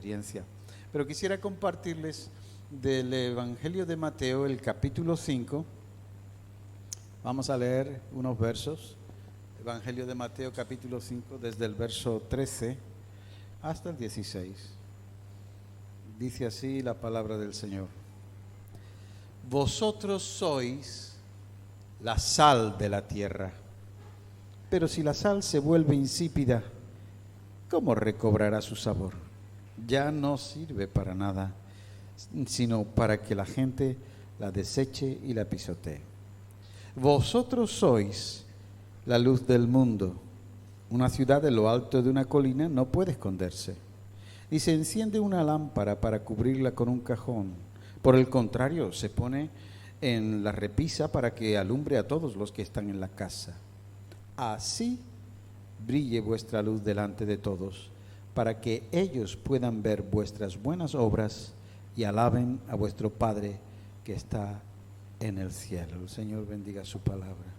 experiencia. Pero quisiera compartirles del Evangelio de Mateo, el capítulo 5. Vamos a leer unos versos. Evangelio de Mateo, capítulo 5, desde el verso 13 hasta el 16. Dice así la palabra del Señor. Vosotros sois la sal de la tierra, pero si la sal se vuelve insípida, ¿cómo recobrará su sabor? Ya no sirve para nada, sino para que la gente la deseche y la pisotee. Vosotros sois la luz del mundo. Una ciudad en lo alto de una colina no puede esconderse. Y se enciende una lámpara para cubrirla con un cajón. Por el contrario, se pone en la repisa para que alumbre a todos los que están en la casa. Así brille vuestra luz delante de todos, para que ellos puedan ver vuestras buenas obras y alaben a vuestro Padre que está en el cielo. El Señor bendiga su palabra.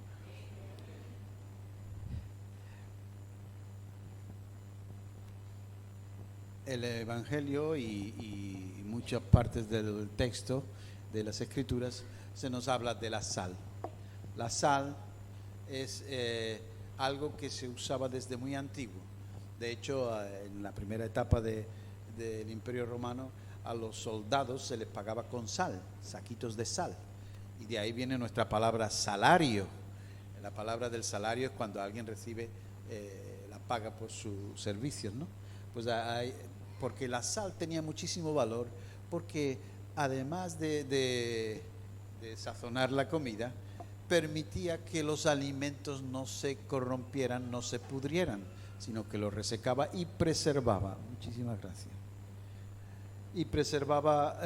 El Evangelio y muchas partes del texto de las Escrituras se nos habla de la sal. La sal es algo que se usaba desde muy antiguo. De hecho, en la primera etapa del Imperio Romano, a los soldados se les pagaba con sal, saquitos de sal. Y de ahí viene nuestra palabra salario. La palabra del salario es cuando alguien recibe la paga por sus servicios, ¿no? Pues porque la sal tenía muchísimo valor, porque además de sazonar la comida, permitía que los alimentos no se corrompieran, no se pudrieran, sino que los resecaba y preservaba. Muchísimas gracias. Y preservaba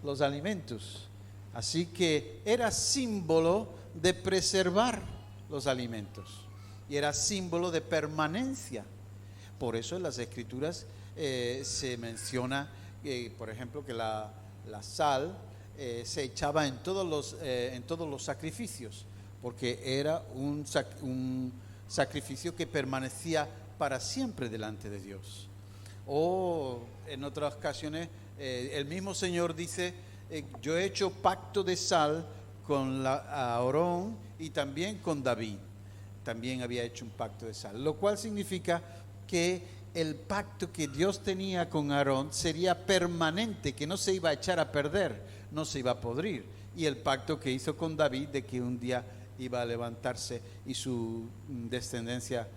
los alimentos. Así que era símbolo de preservar los alimentos y era símbolo de permanencia. Por eso en las Escrituras se menciona, por ejemplo, que la sal se echaba en todos los sacrificios, porque era un sacrificio que permanecía para siempre delante de Dios. O en otras ocasiones el mismo Señor dice, yo he hecho pacto de sal con Aarón y también con David. También había hecho un pacto de sal, lo cual significa que el pacto que Dios tenía con Aarón sería permanente, que no se iba a echar a perder, no se iba a podrir. Y el pacto que hizo con David de que un día iba a levantarse y su descendencia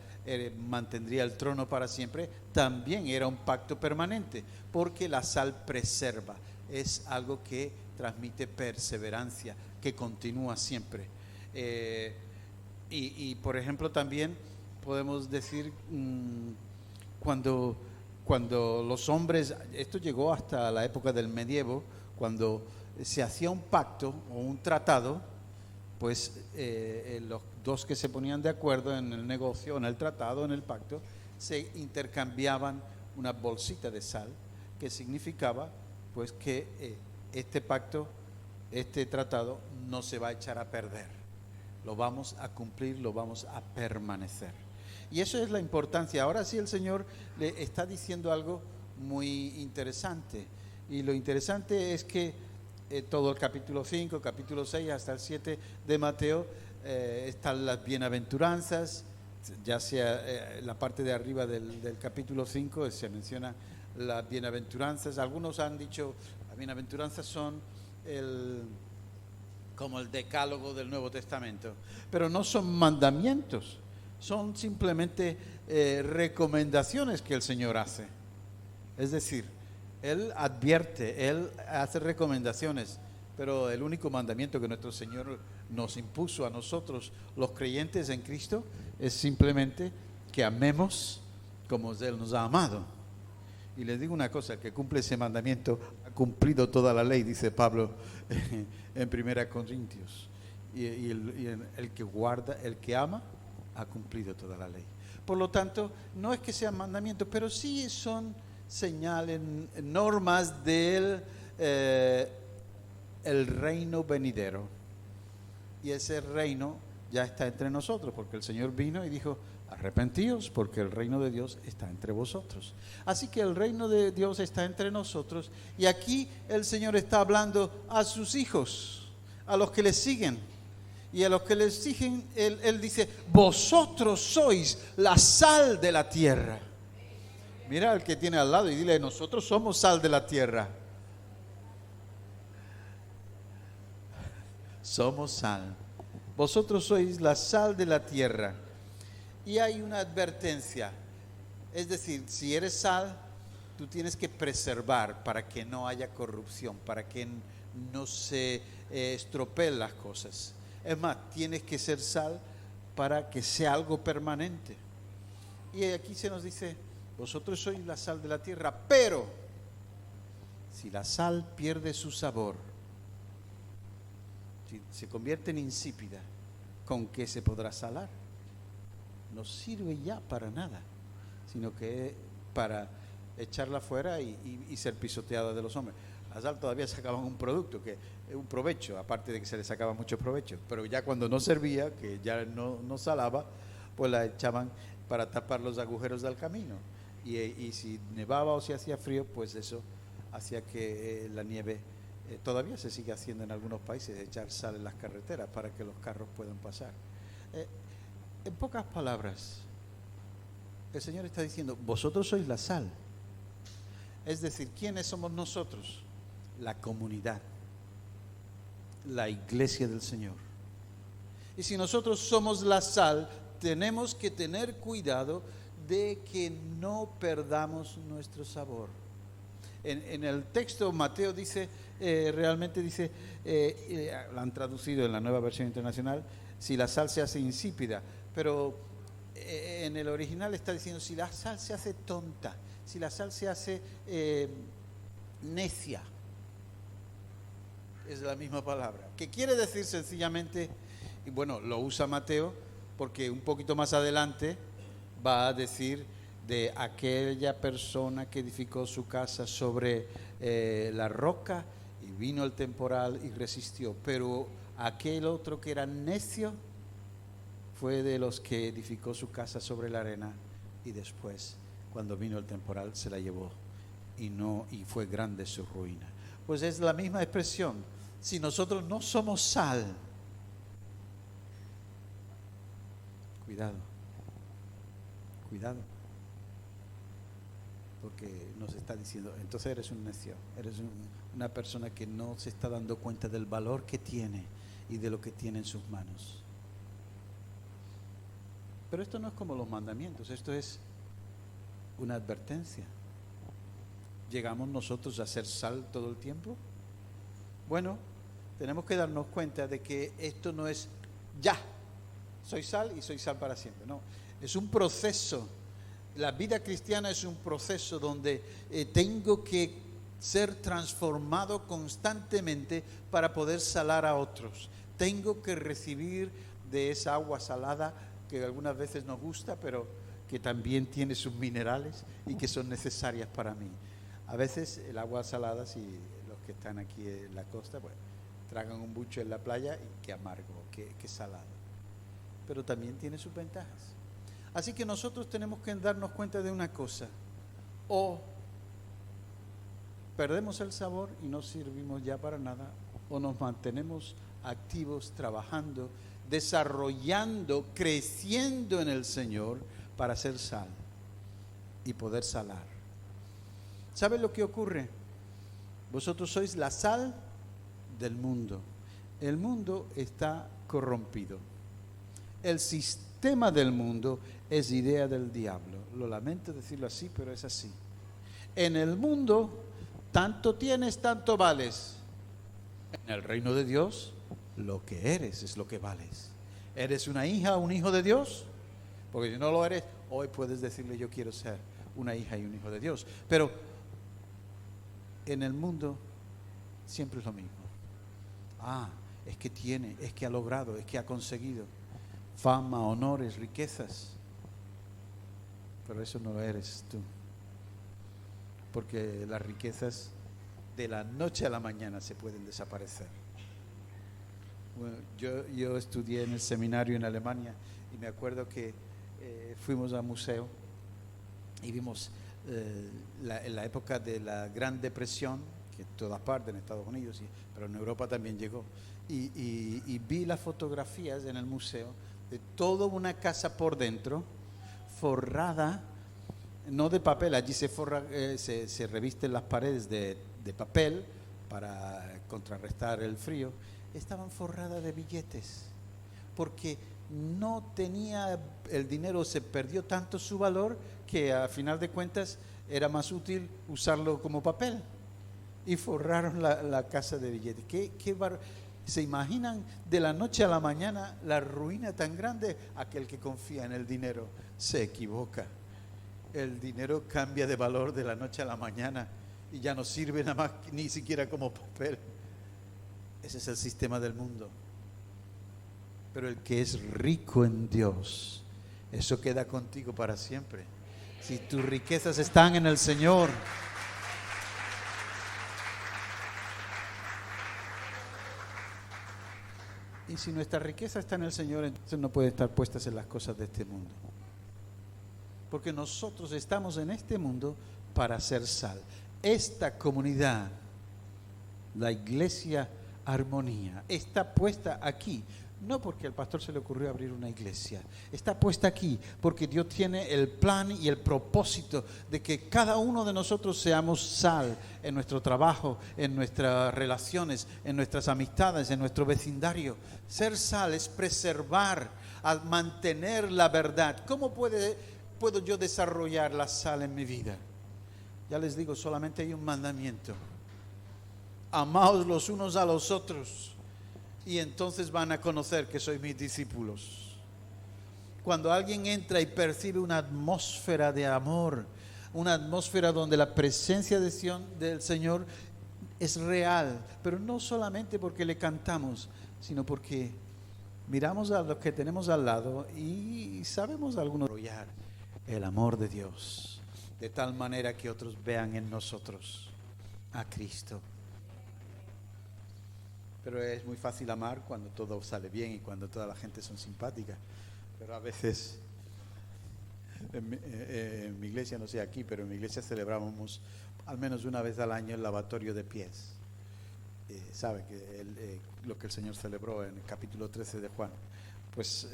mantendría el trono para siempre, también era un pacto permanente, porque la sal preserva, es algo que transmite perseverancia, que continúa siempre. Y por ejemplo también podemos decir cuando los hombres, esto llegó hasta la época del medievo, cuando se hacía un pacto o un tratado, pues los dos que se ponían de acuerdo en el negocio, en el tratado, en el pacto, se intercambiaban una bolsita de sal, que significaba pues que este pacto, este tratado no se va a echar a perder, lo vamos a cumplir, lo vamos a permanecer. Y eso es la importancia. Ahora sí el Señor le está diciendo algo muy interesante, y lo interesante es que todo el capítulo 5, capítulo 6 hasta el 7 de Mateo están las bienaventuranzas, ya sea la parte de arriba del capítulo 5 se menciona las bienaventuranzas. Algunos han dicho las bienaventuranzas son como el decálogo del Nuevo Testamento, pero no son mandamientos, son simplemente recomendaciones que el Señor hace. Es decir, Él advierte, Él hace recomendaciones, pero el único mandamiento que nuestro Señor nos impuso a nosotros, los creyentes en Cristo, es simplemente que amemos como Él nos ha amado. Y les digo una cosa, el que cumple ese mandamiento ha cumplido toda la ley, dice Pablo en 1 Corintios. Y el que guarda, el que ama, ha cumplido toda la ley. Por lo tanto, no es que sean mandamientos, pero sí son señales, normas del el reino venidero. Y ese reino ya está entre nosotros, porque el Señor vino y dijo, arrepentíos porque el reino de Dios está entre vosotros. Así que el reino de Dios está entre nosotros, y aquí el Señor está hablando a sus hijos, a los que le siguen. Y a los que le siguen, él dice, vosotros sois la sal de la tierra. Mira al que tiene al lado y dile, nosotros somos sal de la tierra. Somos sal. Vosotros sois la sal de la tierra. Y hay una advertencia. Es decir, si eres sal, tú tienes que preservar para que no haya corrupción, para que no se estropeen las cosas. Es más, tienes que ser sal para que sea algo permanente. Y aquí se nos dice, vosotros sois la sal de la tierra, pero si la sal pierde su sabor, si se convierte en insípida, ¿con qué se podrá salar? No sirve ya para nada, sino que para echarla fuera y ser pisoteada de los hombres. La sal todavía sacaban un producto, que es un provecho, aparte de que se le sacaba mucho provecho, pero ya cuando no servía, que ya no salaba, pues la echaban para tapar los agujeros del camino. Y si nevaba o si hacía frío, pues eso hacía que la nieve, todavía se sigue haciendo en algunos países, echar sal en las carreteras para que los carros puedan pasar. En pocas palabras, el Señor está diciendo, vosotros sois la sal. Es decir, ¿quiénes somos nosotros? La comunidad, la iglesia del Señor. Y si nosotros somos la sal, tenemos que tener cuidado de que no perdamos nuestro sabor. En el texto Mateo dice, realmente dice, lo han traducido en la Nueva Versión Internacional, si la sal se hace insípida, pero en el original está diciendo, si la sal se hace tonta, si la sal se hace necia, es la misma palabra, que quiere decir sencillamente, y bueno, lo usa Mateo, porque un poquito más adelante va a decir de aquella persona que edificó su casa sobre la roca y vino el temporal y resistió, pero aquel otro que era necio fue de los que edificó su casa sobre la arena y después cuando vino el temporal se la llevó y fue grande su ruina. Pues es la misma expresión. Si nosotros no somos sal, cuidado, porque nos está diciendo, entonces eres un necio, eres una persona que no se está dando cuenta del valor que tiene y de lo que tiene en sus manos. Pero esto no es como los mandamientos, esto es una advertencia. ¿Llegamos nosotros a ser sal todo el tiempo? Bueno, tenemos que darnos cuenta de que esto no es ya, soy sal y soy sal para siempre. No, es un proceso. La vida cristiana es un proceso donde tengo que ser transformado constantemente para poder salar a otros. Tengo que recibir de esa agua salada que algunas veces nos gusta, pero que también tiene sus minerales y que son necesarias para mí. A veces el agua salada, si los que están aquí en la costa, pues tragan un bucho en la playa y qué amargo, qué salado. Pero también tiene sus ventajas. Así que nosotros tenemos que darnos cuenta de una cosa: o perdemos el sabor y no servimos ya para nada, o nos mantenemos activos, trabajando, desarrollando, creciendo en el Señor para ser sal y poder salar. ¿Saben lo que ocurre? Vosotros sois la sal del mundo. El mundo está corrompido. El sistema del mundo es idea del diablo. Lo lamento decirlo así, pero es así. En el mundo, tanto tienes, tanto vales. En el reino de Dios, lo que eres es lo que vales. ¿Eres una hija o un hijo de Dios? Porque si no lo eres, hoy puedes decirle, yo quiero ser una hija y un hijo de Dios. Pero en el mundo siempre es lo mismo. Es que tiene, es que ha logrado, es que ha conseguido fama, honores, riquezas. Pero eso no lo eres tú. Porque las riquezas de la noche a la mañana se pueden desaparecer. Bueno, yo estudié en el seminario en Alemania y me acuerdo que fuimos al museo y vimos en la época de la Gran Depresión, que en todas partes, en Estados Unidos, pero en Europa también llegó, y vi las fotografías en el museo de toda una casa por dentro, forrada, no de papel, allí se revisten las paredes de papel para contrarrestar el frío, estaban forradas de billetes, porque no tenía, el dinero se perdió tanto su valor que a final de cuentas era más útil usarlo como papel, y forraron la casa de billetes. ¿Se imaginan de la noche a la mañana la ruina tan grande? Aquel que confía en el dinero se equivoca. El dinero cambia de valor de la noche a la mañana y ya no sirve nada más ni siquiera como papel. Ese es el sistema del mundo. Pero el que es rico en Dios, eso queda contigo para siempre. Si tus riquezas están en el Señor, y si nuestra riqueza está en el Señor, entonces no puede estar puestas en las cosas de este mundo. Porque nosotros estamos en este mundo para ser sal. Esta comunidad, la Iglesia Armonía, está puesta aquí, no porque al pastor se le ocurrió abrir una iglesia, está puesta aquí porque Dios tiene el plan y el propósito de que cada uno de nosotros seamos sal en nuestro trabajo, en nuestras relaciones, en nuestras amistades, en nuestro vecindario. Ser sal es preservar, mantener la verdad. ¿Cómo puedo yo desarrollar la sal en mi vida? Ya les digo, solamente hay un mandamiento: amaos los unos a los otros, y entonces van a conocer que sois mis discípulos. Cuando alguien entra y percibe una atmósfera de amor, una atmósfera donde la presencia del Señor es real, pero no solamente porque le cantamos, sino porque miramos a los que tenemos al lado y sabemos algunos desarrollar el amor de Dios, de tal manera que otros vean en nosotros a Cristo. Pero es muy fácil amar cuando todo sale bien y cuando toda la gente son simpáticas. Pero a veces, en mi iglesia, no sé aquí, pero en mi iglesia celebramos al menos una vez al año el lavatorio de pies. Sabe que lo que el Señor celebró en el capítulo 13 de Juan. Pues,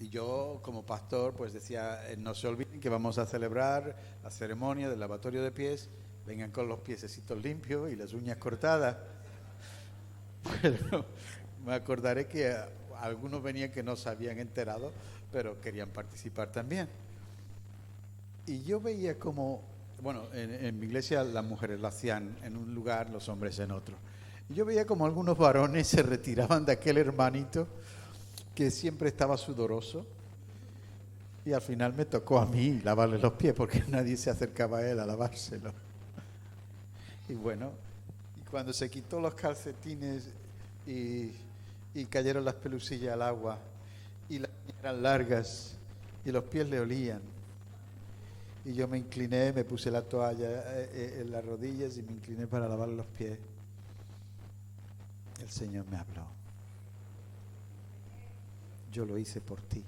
y yo como pastor pues decía, no se olviden que vamos a celebrar la ceremonia del lavatorio de pies. Vengan con los piececitos limpios y las uñas cortadas. Pero me acordaré que algunos venían que no se habían enterado, pero querían participar también. Y yo veía como, bueno, en mi iglesia las mujeres lo hacían en un lugar, los hombres en otro. Y yo veía como algunos varones se retiraban de aquel hermanito que siempre estaba sudoroso, y al final me tocó a mí lavarle los pies porque nadie se acercaba a él a lavárselo. Y bueno, cuando se quitó los calcetines y cayeron las pelusillas al agua y las uñas eran largas y los pies le olían, y yo me incliné, me puse la toalla en las rodillas y me incliné para lavar los pies, el Señor me habló: yo lo hice por ti.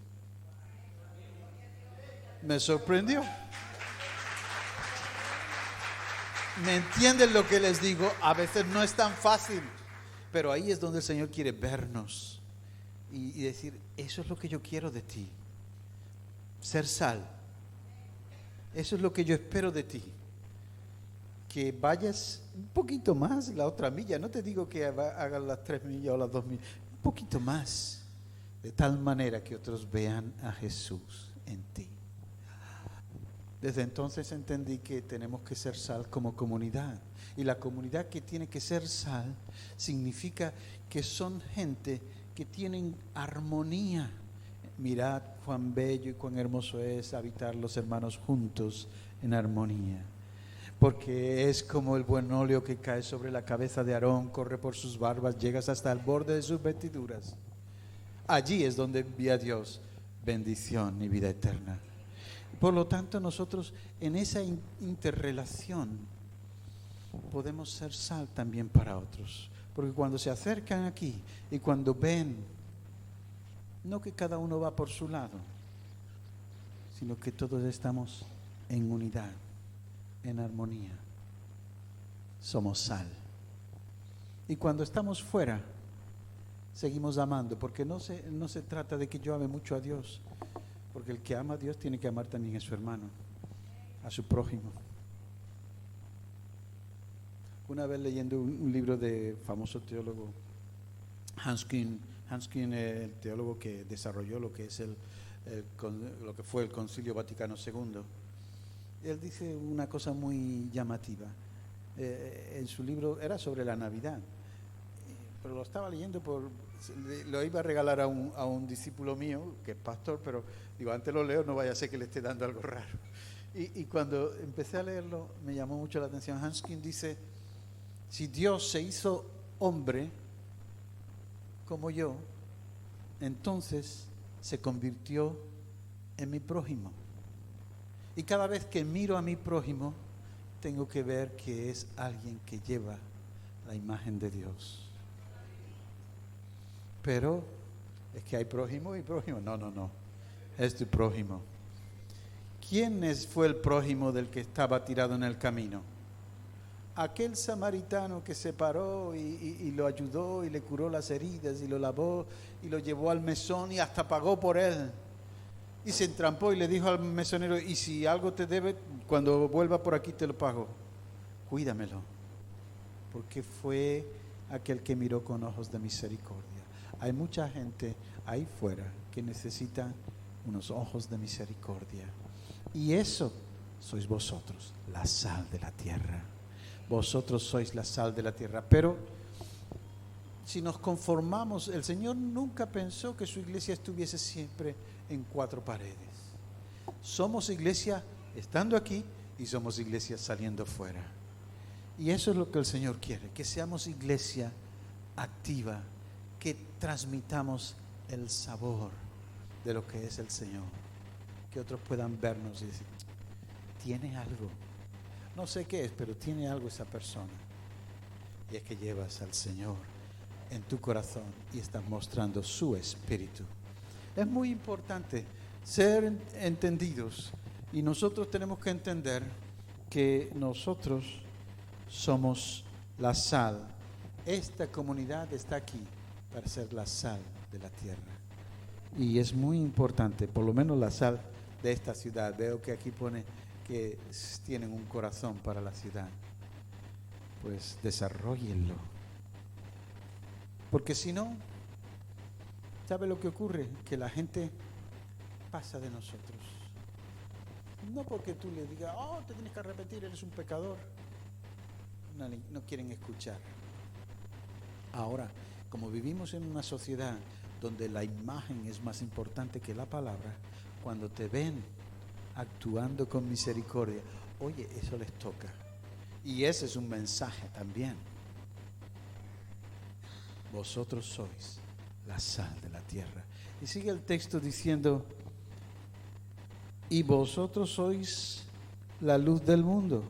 Me sorprendió. ¿Me entienden lo que les digo? A veces no es tan fácil, pero ahí es donde el Señor quiere vernos y decir: eso es lo que yo quiero de ti, ser sal. Eso es lo que yo espero de ti, que vayas un poquito más la otra milla. No te digo que hagas las 3 millas o las 2 millas, un poquito más, de tal manera que otros vean a Jesús en ti. Desde entonces entendí que tenemos que ser sal como comunidad. Y la comunidad que tiene que ser sal significa que son gente que tienen armonía. Mirad cuán bello y cuán hermoso es habitar los hermanos juntos en armonía. Porque es como el buen óleo que cae sobre la cabeza de Aarón, corre por sus barbas, llegas hasta el borde de sus vestiduras. Allí es donde envía Dios bendición y vida eterna. Por lo tanto, nosotros en esa interrelación podemos ser sal también para otros. Porque cuando se acercan aquí y cuando ven, no que cada uno va por su lado, sino que todos estamos en unidad, en armonía. Somos sal. Y cuando estamos fuera, seguimos amando, porque no se trata de que yo ame mucho a Dios, porque el que ama a Dios tiene que amar también a su hermano, a su prójimo. Una vez leyendo un libro de famoso teólogo, Hans Küng, el teólogo que desarrolló lo que es lo que fue el Concilio Vaticano II, él dice una cosa muy llamativa. En su libro era sobre la Navidad, pero lo estaba leyendo lo iba a regalar a un discípulo mío que es pastor, pero digo, antes lo leo, no vaya a ser que le esté dando algo raro. Y cuando empecé a leerlo me llamó mucho la atención. Hans Küng dice: si Dios se hizo hombre como yo, entonces se convirtió en mi prójimo. Y cada vez que miro a mi prójimo, tengo que ver que es alguien que lleva la imagen de Dios. Pero es que hay prójimo y prójimo. No. Es tu prójimo. ¿Quién fue el prójimo del que estaba tirado en el camino? Aquel samaritano que se paró y lo ayudó y le curó las heridas y lo lavó y lo llevó al mesón y hasta pagó por él. Y se entrampó y le dijo al mesonero: y si algo te debe, cuando vuelva por aquí te lo pago. Cuídamelo. Porque fue aquel que miró con ojos de misericordia. Hay mucha gente ahí fuera que necesita unos ojos de misericordia. Y eso sois vosotros, la sal de la tierra. Vosotros sois la sal de la tierra. Pero si nos conformamos, el Señor nunca pensó que su iglesia estuviese siempre en cuatro paredes. Somos iglesia estando aquí y somos iglesia saliendo fuera. Y eso es lo que el Señor quiere, que seamos iglesia activa, que transmitamos el sabor de lo que es el Señor, que otros puedan vernos y decir: tiene algo, no sé qué es, pero tiene algo esa persona. Y es que llevas al Señor en tu corazón y estás mostrando su espíritu. Es muy importante ser entendidos, y nosotros tenemos que entender que nosotros somos la sal. Esta comunidad está aquí para ser la sal de la tierra. Y es muy importante, por lo menos la sal de esta ciudad. Veo que aquí pone que tienen un corazón para la ciudad. Pues desarróllenlo. Porque si no, ¿sabe lo que ocurre? Que la gente pasa de nosotros. No porque tú le digas: oh, te tienes que arrepentir, eres un pecador. No quieren escuchar. Ahora, como vivimos en una sociedad donde la imagen es más importante que la palabra, cuando te ven actuando con misericordia, oye, eso les toca. Y ese es un mensaje también. Vosotros sois la sal de la tierra. Y sigue el texto diciendo: y vosotros sois la luz del mundo.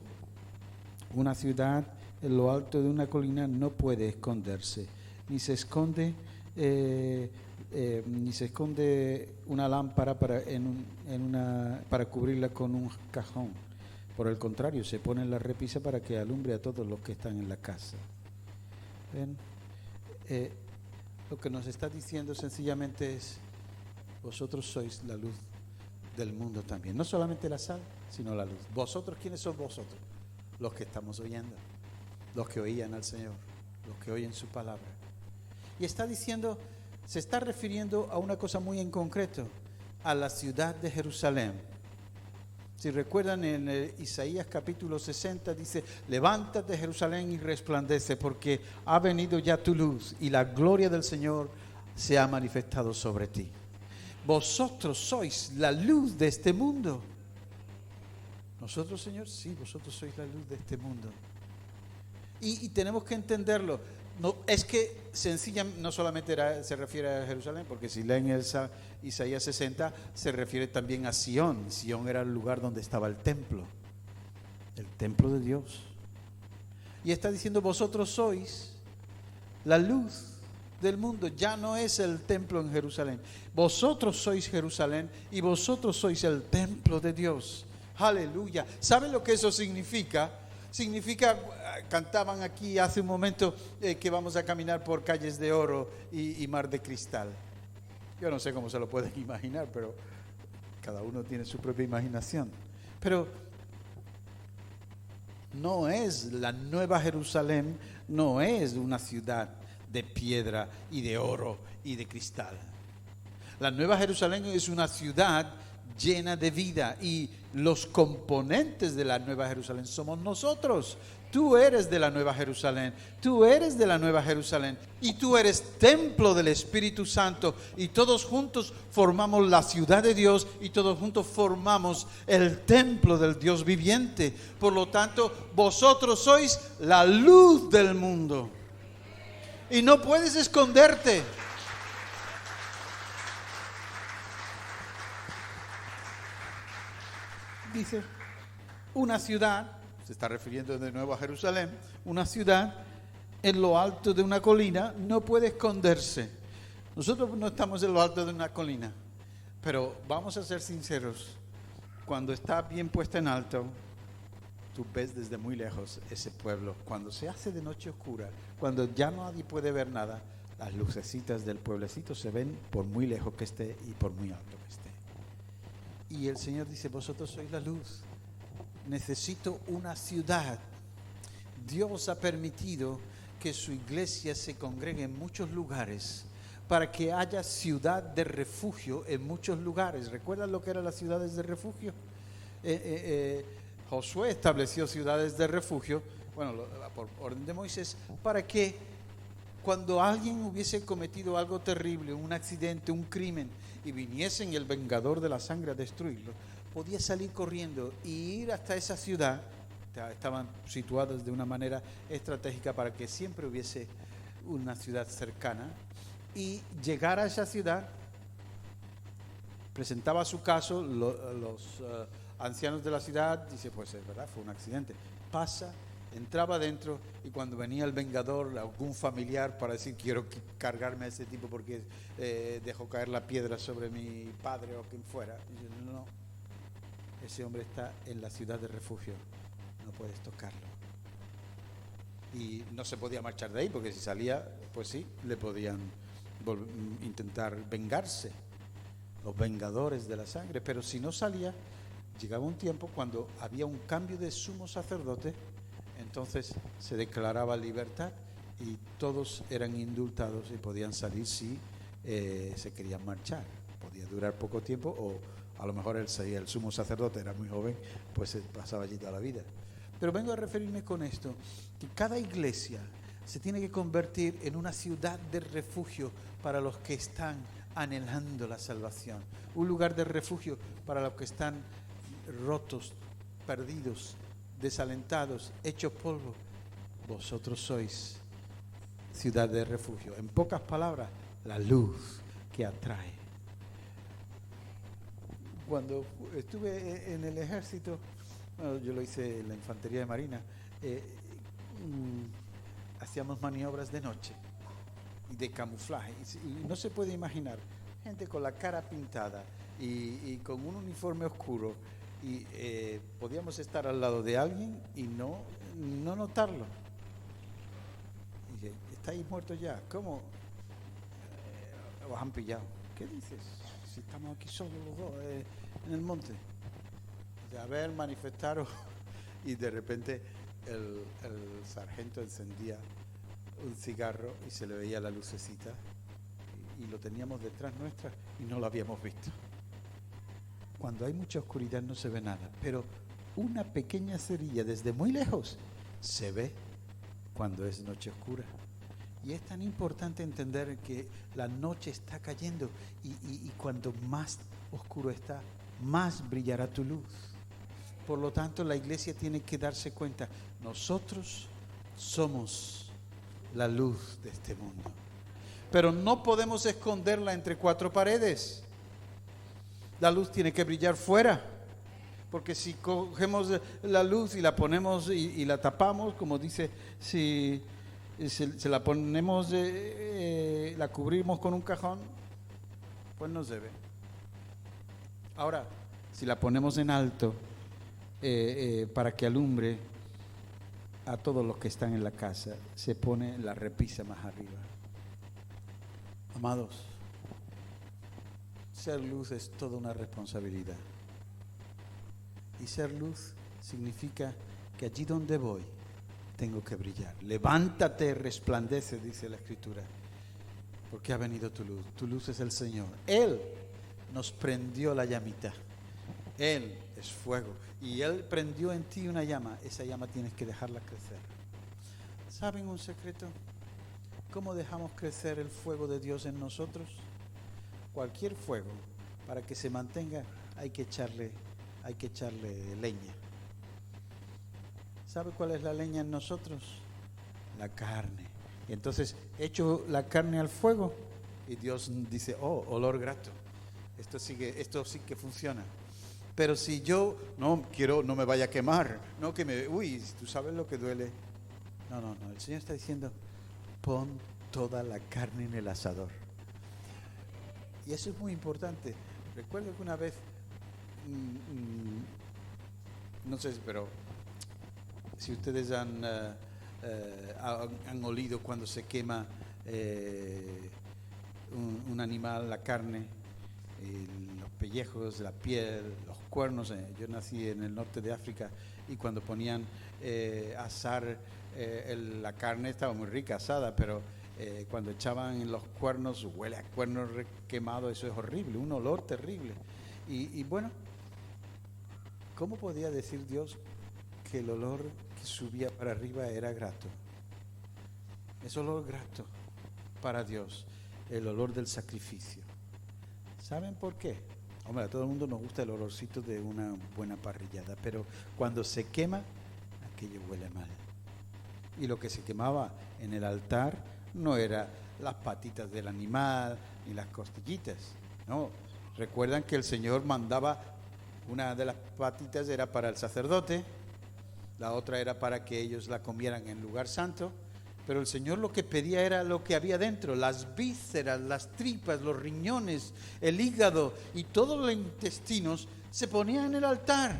Una ciudad en lo alto de una colina no puede esconderse, ni se esconde una lámpara para cubrirla con un cajón. Por el contrario, se pone en la repisa para que alumbre a todos los que están en la casa. ¿Ven? Lo que nos está diciendo sencillamente es: vosotros sois la luz del mundo también. No solamente la sal, sino la luz. ¿Vosotros quiénes son vosotros? Los que estamos oyendo, los que oían al Señor, los que oyen su palabra. Y está diciendo, se está refiriendo a una cosa muy en concreto, a la ciudad de Jerusalén. Si recuerdan, en Isaías capítulo 60 dice: levántate, Jerusalén, y resplandece, porque ha venido ya tu luz y la gloria del Señor se ha manifestado sobre ti. Vosotros sois la luz de este mundo. Nosotros, Señor, sí, vosotros sois la luz de este mundo. Y tenemos que entenderlo. No, es que sencillamente no solamente se refiere a Jerusalén, porque si leen Isaías 60 se refiere también a Sión. Sión era el lugar donde estaba el templo de Dios. Y está diciendo: vosotros sois la luz del mundo. Ya no es el templo en Jerusalén. Vosotros sois Jerusalén y vosotros sois el templo de Dios. Aleluya. ¿Saben lo que eso significa? Significa, cantaban aquí hace un momento, que vamos a caminar por calles de oro y mar de cristal. Yo no sé cómo se lo pueden imaginar, pero cada uno tiene su propia imaginación. Pero no es la Nueva Jerusalén, no es una ciudad de piedra y de oro y de cristal. La Nueva Jerusalén es una ciudad llena de vida y los componentes de la Nueva Jerusalén somos nosotros. Tú eres de la Nueva Jerusalén, tú eres de la Nueva Jerusalén y tú eres templo del Espíritu Santo y todos juntos formamos la ciudad de Dios y todos juntos formamos el templo del Dios viviente. Por lo tanto, vosotros sois la luz del mundo y no puedes esconderte. Dice, una ciudad, se está refiriendo de nuevo a Jerusalén, una ciudad en lo alto de una colina no puede esconderse. Nosotros no estamos en lo alto de una colina, pero vamos a ser sinceros, cuando está bien puesta en alto, tú ves desde muy lejos ese pueblo. Cuando se hace de noche oscura, cuando ya nadie puede ver nada, las lucecitas del pueblecito se ven por muy lejos que esté y por muy alto que esté. Y el Señor dice, vosotros sois la luz. Necesito una ciudad. Dios ha permitido que su iglesia se congregue en muchos lugares para que haya ciudad de refugio en muchos lugares. ¿Recuerdan lo que eran las ciudades de refugio? Josué estableció ciudades de refugio, bueno, por orden de Moisés, para que cuando alguien hubiese cometido algo terrible, un accidente, un crimen, y viniesen el vengador de la sangre a destruirlo, podía salir corriendo y ir hasta esa ciudad. Estaban situadas de una manera estratégica para que siempre hubiese una ciudad cercana, y llegar a esa ciudad, presentaba su caso, los ancianos de la ciudad, dice, pues es verdad, fue un accidente, pasa, entraba adentro, y cuando venía el vengador, algún familiar para decir, quiero cargarme a ese tipo porque dejó caer la piedra sobre mi padre o quien fuera, y yo, no, ese hombre está en la ciudad de refugio, no puedes tocarlo. Y no se podía marchar de ahí, porque si salía, pues sí, le podían intentar vengarse, los vengadores de la sangre. Pero si no salía, llegaba un tiempo cuando había un cambio de sumo sacerdote, entonces se declaraba libertad y todos eran indultados y podían salir si se querían marchar. Podía durar poco tiempo, o a lo mejor el sumo sacerdote era muy joven, pues se pasaba allí toda la vida. Pero vengo a referirme con esto, que cada iglesia se tiene que convertir en una ciudad de refugio para los que están anhelando la salvación. Un lugar de refugio para los que están rotos, perdidos, desalentados, hechos polvo. Vosotros sois ciudad de refugio. En pocas palabras, la luz que atrae. Cuando estuve en el ejército, bueno, yo lo hice en la infantería de marina, hacíamos maniobras de noche y de camuflaje, y no se puede imaginar gente con la cara pintada y con un uniforme oscuro, y podíamos estar al lado de alguien y no notarlo. Y dice, ¿estáis muertos ya? ¿Cómo? ¿Os han pillado? ¿Qué dices? Si estamos aquí solos los dos en el monte. A ver, manifestaros. Y de repente el sargento encendía un cigarro y se le veía la lucecita, y lo teníamos detrás nuestra y no lo habíamos visto. Cuando hay mucha oscuridad no se ve nada, pero una pequeña cerilla desde muy lejos se ve cuando es noche oscura. Y es tan importante entender que la noche está cayendo, y cuanto más oscuro está, más brillará tu luz. Por lo tanto, la iglesia tiene que darse cuenta, nosotros somos la luz de este mundo, pero no podemos esconderla entre cuatro paredes. La luz tiene que brillar fuera, porque si cogemos la luz y la ponemos y la tapamos, como dice, si se la ponemos, la cubrimos con un cajón, pues no se ve. Ahora, si la ponemos en alto, para que alumbre a todos los que están en la casa, se pone la repisa más arriba. Amados, ser luz es toda una responsabilidad. Y ser luz significa que allí donde voy tengo que brillar. Levántate, resplandece, dice la Escritura, porque ha venido tu luz. Tu luz es el Señor. Él nos prendió la llamita. Él es fuego y Él prendió en ti una llama. Esa llama tienes que dejarla crecer. ¿Saben un secreto? ¿Cómo dejamos crecer el fuego de Dios en nosotros? Cualquier fuego, para que se mantenga, hay que echarle leña. ¿Sabe cuál es la leña en nosotros? La carne. Y entonces echo la carne al fuego y Dios dice, oh, olor grato. Esto sí que funciona. Pero si yo no me vaya a quemar, no que tú sabes lo que duele. No, el Señor está diciendo, pon toda la carne en el asador. Y eso es muy importante. Recuerdo que una vez, no sé, pero si ustedes han olido cuando se quema un animal, la carne, los pellejos, la piel, los cuernos. Yo nací en el norte de África y cuando ponían a asar la carne estaba muy rica asada, pero cuando echaban los cuernos, huele a cuernos quemados, eso es horrible, un olor terrible. Y bueno, ¿cómo podía decir Dios que el olor que subía para arriba era grato? Es olor grato para Dios, el olor del sacrificio. ¿Saben por qué? Hombre, a todo el mundo nos gusta el olorcito de una buena parrillada, pero cuando se quema, aquello huele mal. Y lo que se quemaba en el altar no era las patitas del animal ni las costillitas, no. Recuerdan que el Señor mandaba, una de las patitas era para el sacerdote, la otra era para que ellos la comieran en lugar santo, pero el Señor lo que pedía era lo que había dentro, las vísceras, las tripas, los riñones, el hígado y todos los intestinos se ponían en el altar.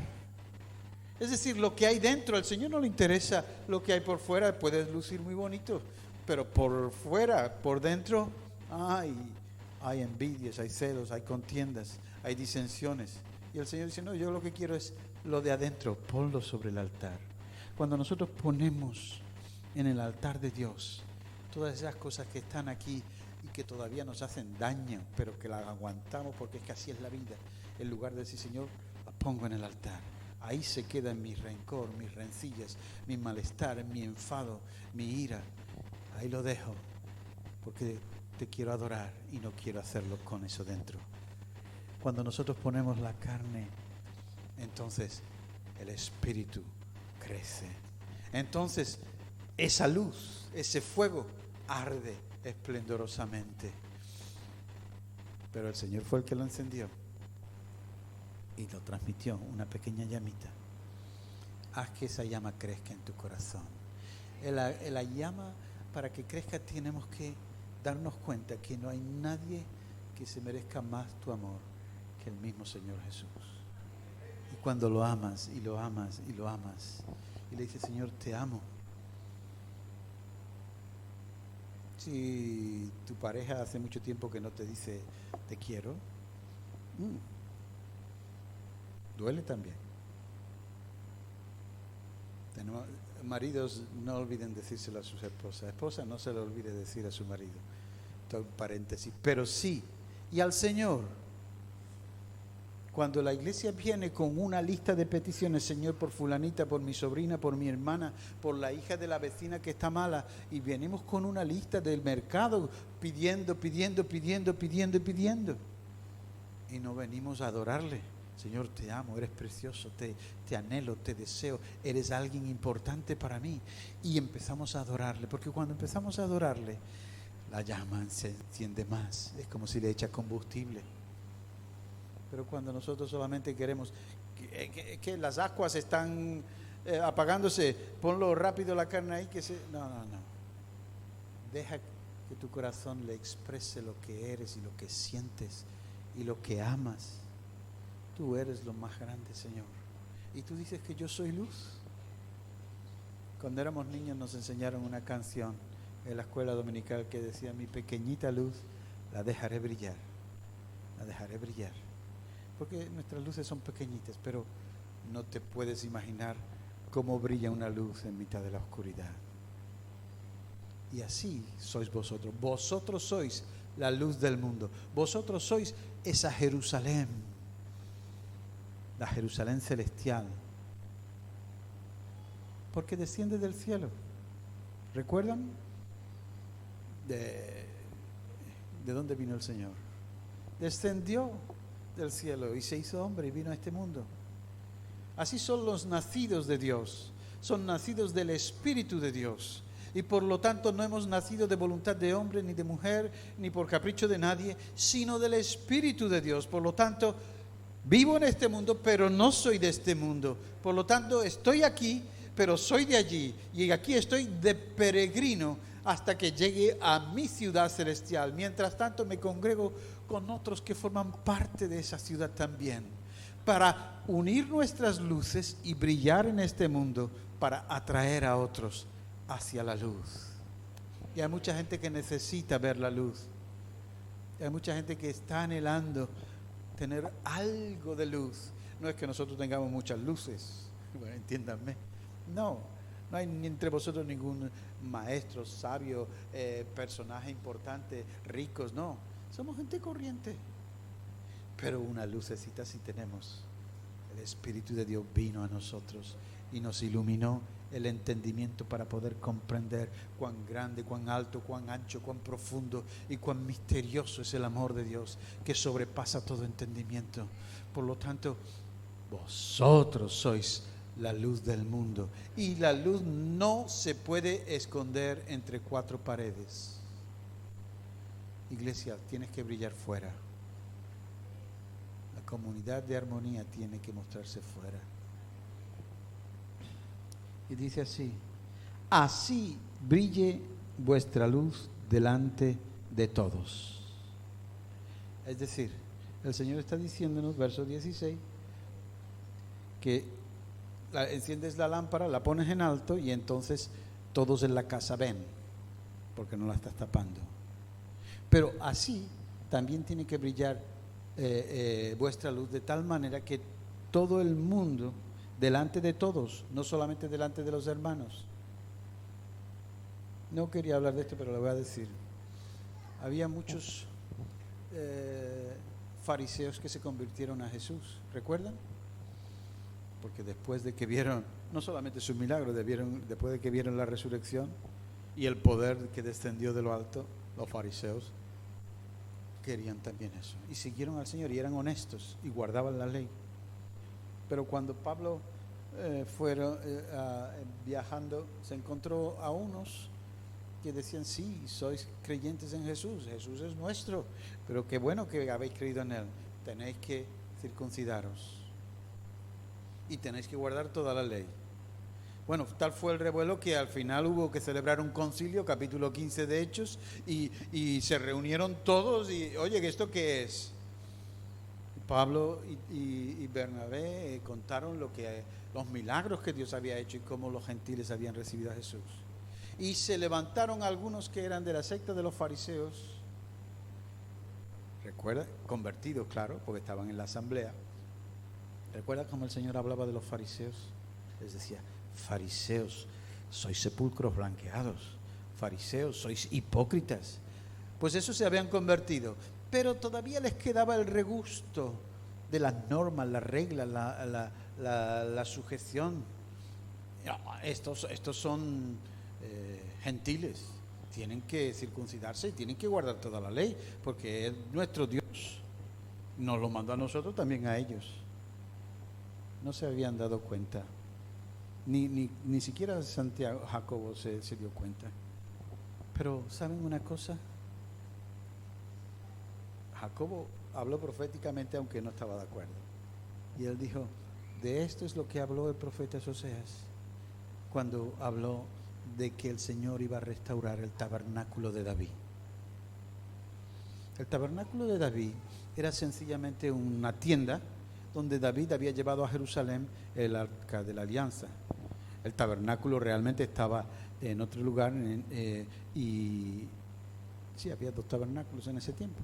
Es decir, lo que hay dentro, al Señor no le interesa lo que hay por fuera, puede lucir muy bonito, pero por fuera, por dentro, hay envidias, hay celos, hay contiendas, hay disensiones. Y el Señor dice, no, yo lo que quiero es lo de adentro, ponlo sobre el altar. Cuando nosotros ponemos en el altar de Dios todas esas cosas que están aquí y que todavía nos hacen daño, pero que las aguantamos porque es que así es la vida, en lugar de decir, Señor, las pongo en el altar. Ahí se quedan mi rencor, mis rencillas, mi malestar, mi enfado, mi ira. Ahí lo dejo porque te quiero adorar y no quiero hacerlo con eso dentro. Cuando nosotros ponemos la carne, entonces el espíritu crece. Entonces esa luz, ese fuego arde esplendorosamente. Pero el Señor fue el que lo encendió y lo transmitió, una pequeña llamita. Haz que esa llama crezca en tu corazón. La llama, para que crezca, tenemos que darnos cuenta que no hay nadie que se merezca más tu amor que el mismo Señor Jesús. Y cuando lo amas y lo amas y lo amas y le dices, Señor, te amo. Si tu pareja hace mucho tiempo que no te dice te quiero, duele también. Maridos, no olviden decírselo a sus esposas. Esposa, no se lo olvide decir a su marido. Esto es un paréntesis. Pero sí, y al Señor, cuando la iglesia viene con una lista de peticiones, Señor, por fulanita, por mi sobrina, por mi hermana, por la hija de la vecina que está mala, y venimos con una lista del mercado pidiendo, y no venimos a adorarle. Señor, te amo, eres precioso, te anhelo, te deseo, eres alguien importante para mí. Y empezamos a adorarle, porque cuando empezamos a adorarle, la llama se enciende más, es como si le echa combustible. Pero cuando nosotros solamente queremos que las aguas están apagándose, ponlo rápido la carne ahí, no. Deja que tu corazón le exprese lo que eres y lo que sientes y lo que amas. Tú eres lo más grande, Señor. Y tú dices que yo soy luz. Cuando éramos niños nos enseñaron una canción en la escuela dominical que decía: mi pequeñita luz la dejaré brillar, la dejaré brillar. Porque nuestras luces son pequeñitas, pero no te puedes imaginar cómo brilla una luz en mitad de la oscuridad. Y así sois vosotros. Vosotros sois la luz del mundo. Vosotros sois esa Jerusalén, la Jerusalén celestial, porque desciende del cielo. ¿Recuerdan de dónde vino el Señor? Descendió del cielo y se hizo hombre y vino a este mundo. Así son los nacidos de Dios, son nacidos del Espíritu de Dios. Y por lo tanto no hemos nacido de voluntad de hombre ni de mujer, ni por capricho de nadie, sino del Espíritu de Dios. Por lo tanto, vivo en este mundo, pero no soy de este mundo. Por lo tanto, estoy aquí, pero soy de allí. Y aquí estoy de peregrino hasta que llegue a mi ciudad celestial. Mientras tanto, me congrego con otros que forman parte de esa ciudad también, para unir nuestras luces y brillar en este mundo, para atraer a otros hacia la luz. Y hay mucha gente que necesita ver la luz. Y hay mucha gente que está anhelando tener algo de luz. No es que nosotros tengamos muchas luces, bueno, entiéndanme. No hay entre vosotros ningún maestro, sabio, personaje importante, ricos, no. Somos gente corriente. Pero una lucecita sí tenemos. El Espíritu de Dios vino a nosotros y nos iluminó el entendimiento para poder comprender cuán grande, cuán alto, cuán ancho, cuán profundo y cuán misterioso es el amor de Dios, que sobrepasa todo entendimiento. Por lo tanto, vosotros sois la luz del mundo, y la luz no se puede esconder entre cuatro paredes. Iglesia, tienes que brillar fuera. La comunidad de armonía tiene que mostrarse fuera. Y dice así: así brille vuestra luz delante de todos. Es decir, el Señor está diciéndonos, verso 16, que enciendes la lámpara, la pones en alto y entonces todos en la casa ven, porque no la estás tapando. Pero así también tiene que brillar vuestra luz de tal manera que todo el mundo, delante de todos, no solamente delante de los hermanos. No quería hablar de esto, pero lo voy a decir. Había muchos fariseos que se convirtieron a Jesús, ¿recuerdan? Porque después de que vieron, no solamente su milagro, después de que vieron la resurrección y el poder que descendió de lo alto, los fariseos querían también eso. Y siguieron al Señor y eran honestos y guardaban la ley. Pero cuando Pablo fueron viajando, se encontró a unos que decían: sí, sois creyentes en Jesús, Jesús es nuestro, pero qué bueno que habéis creído en Él, tenéis que circuncidaros y tenéis que guardar toda la ley. Bueno, tal fue el revuelo que al final hubo que celebrar un concilio, capítulo 15 de Hechos, y se reunieron todos y, oye, ¿esto qué es? Pablo y Bernabé contaron los milagros que Dios había hecho y cómo los gentiles habían recibido a Jesús. Y se levantaron algunos que eran de la secta de los fariseos, recuerda, convertidos, claro, porque estaban en la asamblea. ¿Recuerda cómo el Señor hablaba de los fariseos? Les decía: fariseos, sois sepulcros blanqueados, fariseos, sois hipócritas. Pues esos se habían convertido, pero todavía les quedaba el regusto de las normas, las reglas, la sujeción. Estos son gentiles, tienen que circuncidarse y tienen que guardar toda la ley, porque es nuestro Dios, nos lo mandó a nosotros, también a ellos. No se habían dado cuenta, ni siquiera Santiago, Jacobo se dio cuenta. Pero ¿saben una cosa? Jacobo habló proféticamente aunque no estaba de acuerdo. Y él dijo: de esto es lo que habló el profeta Oseas cuando habló de que el Señor iba a restaurar el tabernáculo de David. El tabernáculo de David era sencillamente una tienda donde David había llevado a Jerusalén el arca de la alianza. El tabernáculo realmente estaba en otro lugar y sí, había 2 tabernáculos en ese tiempo.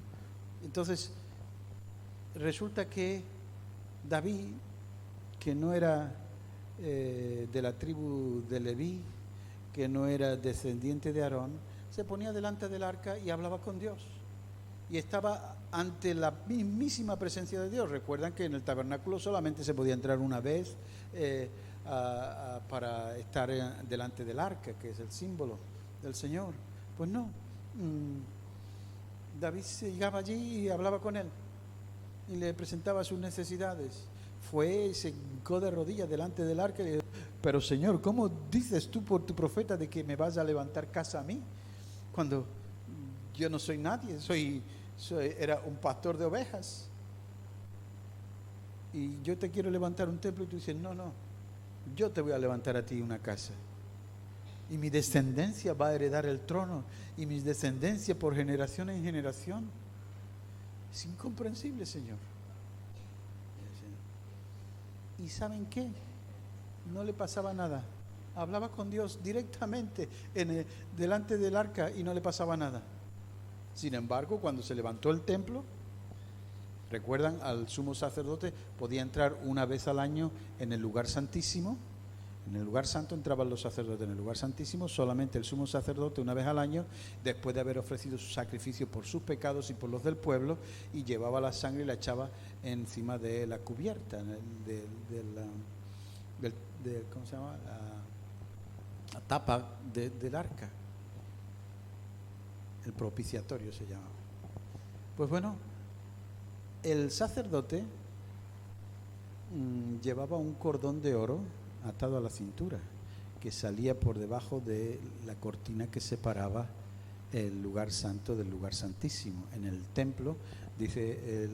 Entonces, resulta que David, que no era de la tribu de Leví, que no era descendiente de Aarón, se ponía delante del arca y hablaba con Dios. Y estaba ante la mismísima presencia de Dios. Recuerdan que en el tabernáculo solamente se podía entrar una vez para estar delante del arca, que es el símbolo del Señor. Pues no, David se llegaba allí y hablaba con él y le presentaba sus necesidades. Fue y se hincó de rodillas delante del arca y le dijo: pero Señor, ¿cómo dices tú por tu profeta de que me vas a levantar casa a mí? Cuando yo no soy nadie, era un pastor de ovejas. Y yo te quiero levantar un templo y tú dices: no, yo te voy a levantar a ti una casa. Y mi descendencia va a heredar el trono. Y mi descendencia por generación en generación. Es incomprensible, Señor. ¿Y saben qué? No le pasaba nada. Hablaba con Dios directamente delante del arca y no le pasaba nada. Sin embargo, cuando se levantó el templo, recuerdan, al sumo sacerdote podía entrar una vez al año en el lugar santísimo. En el lugar santo entraban los sacerdotes. En el lugar santísimo solamente el sumo sacerdote una vez al año, después de haber ofrecido su sacrificio por sus pecados y por los del pueblo, y llevaba la sangre y la echaba encima de la cubierta, ¿cómo se llama? La tapa del arca. El propiciatorio se llamaba. Pues bueno, el sacerdote llevaba un cordón de oro atado a la cintura, que salía por debajo de la cortina que separaba el lugar santo del lugar santísimo. En el templo, dice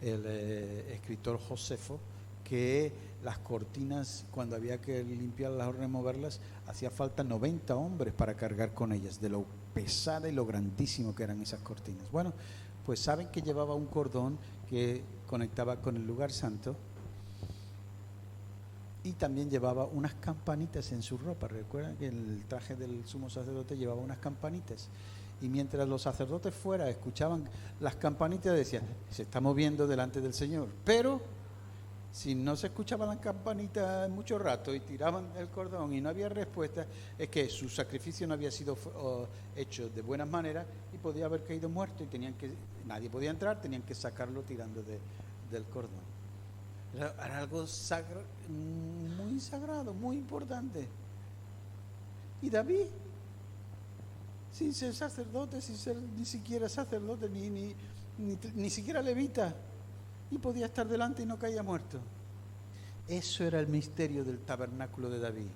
el escritor Josefo, que las cortinas, cuando había que limpiarlas o removerlas, hacía falta 90 hombres para cargar con ellas, de lo pesada y lo grandísimo que eran esas cortinas. Bueno, pues saben que llevaba un cordón que conectaba con el lugar santo, y también llevaba unas campanitas en su ropa. Recuerdan que el traje del sumo sacerdote llevaba unas campanitas, y mientras los sacerdotes fuera escuchaban las campanitas, decían: se está moviendo delante del Señor. Pero si no se escuchaban las campanitas mucho rato y tiraban el cordón y no había respuesta, es que su sacrificio no había sido hecho de buenas maneras y podía haber caído muerto, y nadie podía entrar, tenían que sacarlo tirando del cordón. Era algo muy sagrado, muy importante. Y David, sin ser sacerdote, sin ser ni siquiera sacerdote, ni siquiera levita, y podía estar delante y no caía muerto. Eso era el misterio del tabernáculo de David.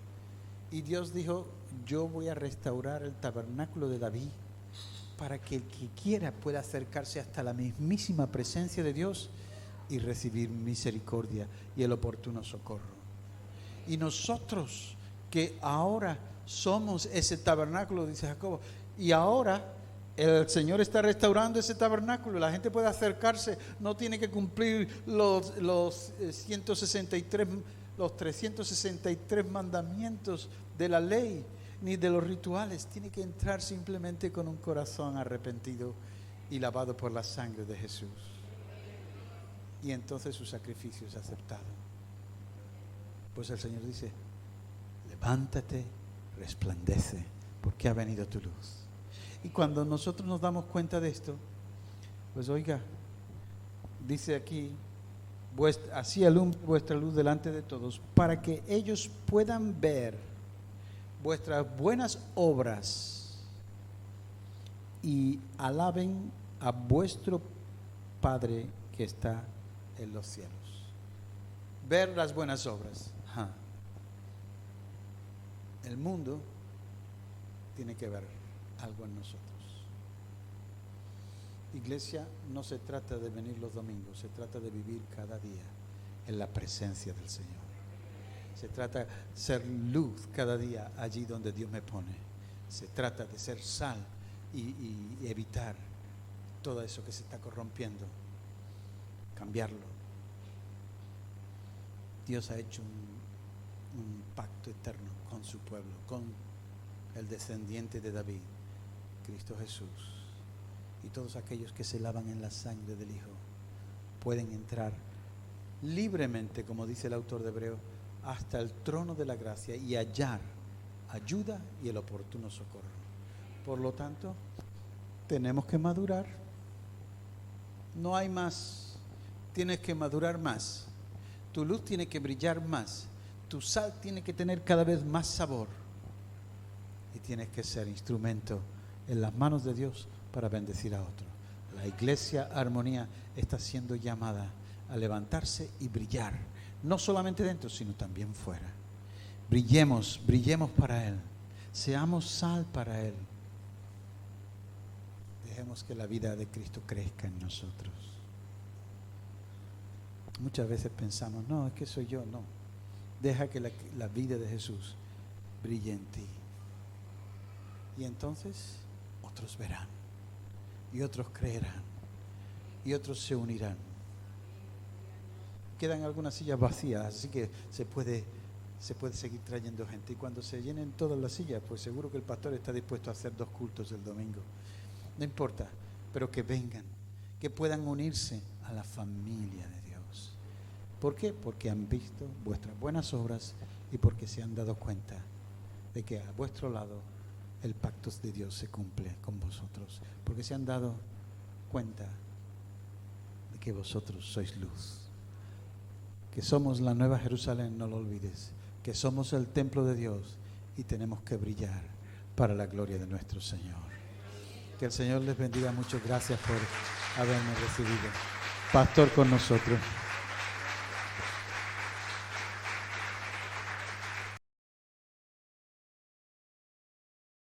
Y Dios dijo: yo voy a restaurar el tabernáculo de David para que el que quiera pueda acercarse hasta la mismísima presencia de Dios y recibir misericordia y el oportuno socorro. Y nosotros, que ahora somos ese tabernáculo, dice Jacobo, y ahora el Señor está restaurando ese tabernáculo, la gente puede acercarse, no tiene que cumplir los 363 mandamientos de la ley ni de los rituales. Tiene que entrar simplemente con un corazón arrepentido y lavado por la sangre de Jesús, y entonces su sacrificio es aceptado. Pues el Señor dice: levántate, resplandece, porque ha venido tu luz. Y cuando nosotros nos damos cuenta de esto, pues oiga, dice aquí: así alumbre vuestra luz delante de todos, para que ellos puedan ver vuestras buenas obras y alaben a vuestro Padre que está en los cielos. Ver las buenas obras. El mundo tiene que ver algo en nosotros. Iglesia, no se trata de venir los domingos, se trata de vivir cada día en la presencia del Señor. Se trata de ser luz cada día allí donde Dios me pone. Se trata de ser sal y evitar todo eso que se está corrompiendo, cambiarlo. Dios ha hecho un pacto eterno con su pueblo, con el descendiente de David, Cristo Jesús. Y todos aquellos que se lavan en la sangre del Hijo pueden entrar libremente, como dice el autor de Hebreos, hasta el trono de la gracia y hallar ayuda y el oportuno socorro. Por lo tanto, tenemos que madurar. No hay más. Tienes que madurar más. Tu luz tiene que brillar más. Tu sal tiene que tener cada vez más sabor. Y tienes que ser instrumento en las manos de Dios para bendecir a otros. La iglesia Armonía está siendo llamada a levantarse y brillar. No solamente dentro, sino también fuera. Brillemos para Él. Seamos sal para Él. Dejemos que la vida de Cristo crezca en nosotros. Muchas veces pensamos, no, es que soy yo. No, deja que la vida de Jesús brille en ti. Y entonces otros verán, y otros creerán, y otros se unirán. Quedan algunas sillas vacías, así que se puede seguir trayendo gente. Y cuando se llenen todas las sillas, pues seguro que el pastor está dispuesto a hacer 2 cultos el domingo. No importa, pero que vengan, que puedan unirse a la familia de Dios. ¿Por qué? Porque han visto vuestras buenas obras y porque se han dado cuenta de que a vuestro lado el pacto de Dios se cumple con vosotros. Porque se han dado cuenta de que vosotros sois luz. Que somos la Nueva Jerusalén, no lo olvides. Que somos el templo de Dios y tenemos que brillar para la gloria de nuestro Señor. Que el Señor les bendiga mucho. Gracias por haberme recibido. Pastor con nosotros.